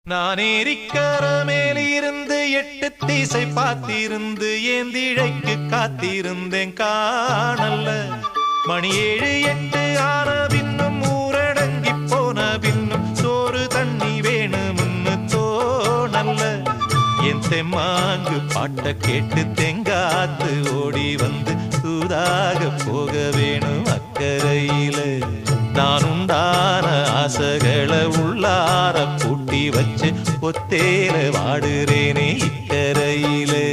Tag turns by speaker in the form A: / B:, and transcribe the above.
A: நான் ஏரிக்கர மேலிருந்து 8 திசை பார்த்திருந்து ஏந்திழைக்கு காத்திருந்தேன் காணல்ல. மணி 7 8 ஆன பின்னும் ஊரடங்கி போன பின்னும் சோறு தண்ணி வேணும்னு தோணல்ல. என் தெம்மாங்கு பாட்ட கேட்டு தெங்காத்து ஓடி வந்து சூதாக போக வேணும் அக்கறையில. நான் உண்டான ஆசைகளை உள்ளார பூட்டி வச்சு ஒத்தேல வாடுறேனே இக்கரையிலே.